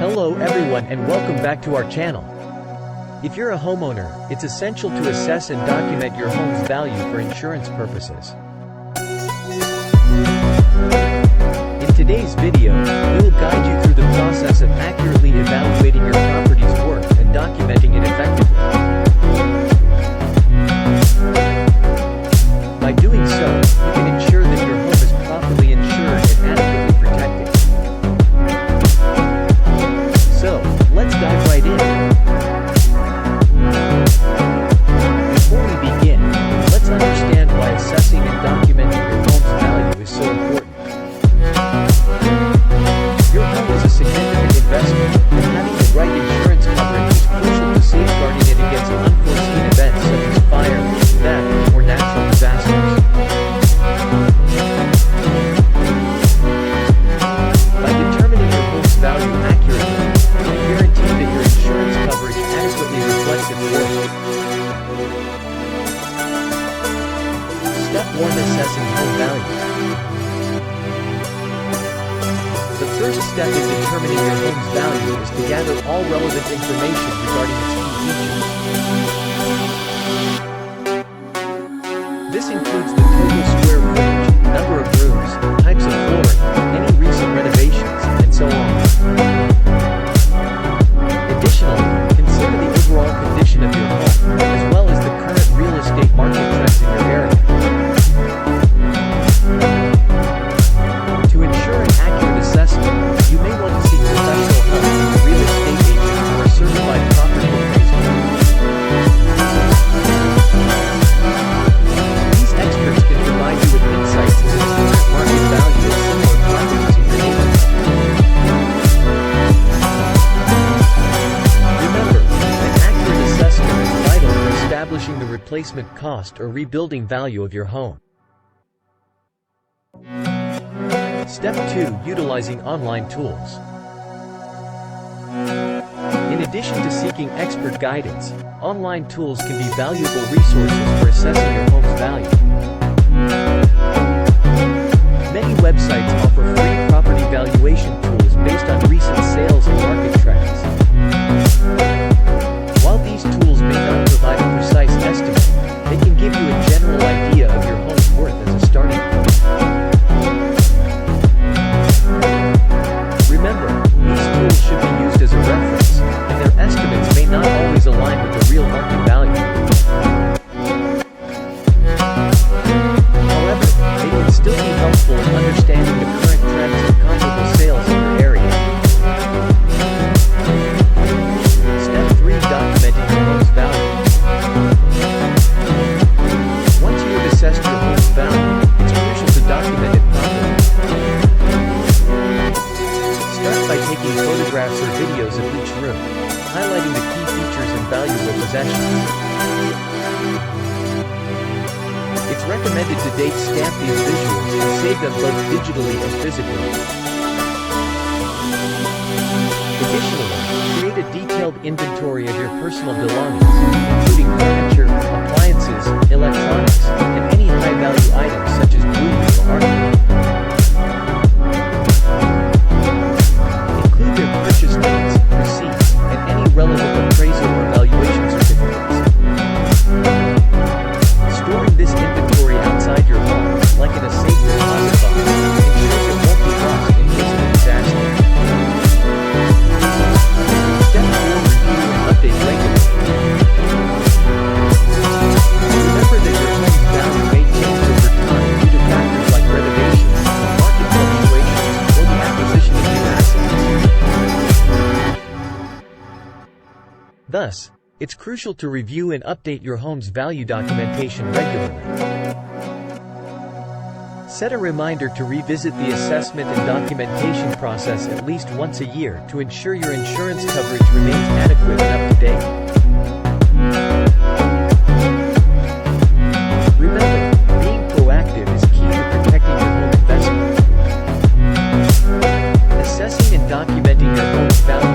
Hello everyone and welcome back to our channel. If you're a homeowner, it's essential to assess and document your home's value for insurance purposes. In today's video, we will guide you through the process of accurately evaluating your property's worth and documenting it effectively. By doing so, you can ensure that your home is properly insured and adequately protected. So, let's dive right in. Before we begin, let's understand why assessing and documenting your home's value is so important. Your home is a significant investment, and having the right insurance coverage is crucial to safeguarding it against unforeseen events such as fire, theft, or natural disasters. By determining your home's value accurately, you guarantee that your insurance coverage adequately reflects its worth. Step 1: Assessing home value. The first step in determining your home's value is to gather all relevant information regarding its key features. This includes the total square footage, number of rooms, types of flooring, any recent renovations, and so on. Additionally, consider the overall condition of your home, as well as the current real estate market trends in your area. To ensure an accurate assessment, you may want to seek professional help from a real estate agent or a certified property appraiser. These experts can provide you with insights into the current market value of similar properties in your neighborhood. Remember, an accurate assessment is vital for establishing the replacement cost or rebuilding value of your home. Step 2: Utilizing online tools. In addition to seeking expert guidance, online tools can be valuable resources for assessing your home's value. Many websites offer free property valuation tools based on recent sales and market trends. While these tools may not provide a precise estimate, they can give you a general idea of your home's worth as a starting point. Remember, these tools should be used as a reference, and their estimates may not always align with the real market value. However, they can still be helpful in understanding the current trends and comparable sales in your area. Step 3: Documenting your home's value. Once you have assessed your home's value, it's crucial to document it properly. Start by taking photographs or videos of each room, highlighting the key features and valuable possessions. It's recommended to date stamp these visuals and save them both digitally and physically. Additionally, create a detailed inventory of your personal belongings, including furniture, appliances, electronics, and any high-value items such as jewelry or art. Include their purchase dates, receipts, and any relevant appraisal or valuation certificates. Storing this inventory outside your home, like in a safe deposit box, ensures it won't be lost in case of a disaster. Step 4: Review and update regularly. Remember that your home's value may change over time due to factors like renovations, market fluctuations, or the acquisition of new assets. Thus, it's crucial to review and update your home's value documentation regularly. Set a reminder to revisit the assessment and documentation process at least once a year to ensure your insurance coverage remains adequate and up to date. Remember, being proactive is key to protecting your home investment. Assessing and documenting your home's value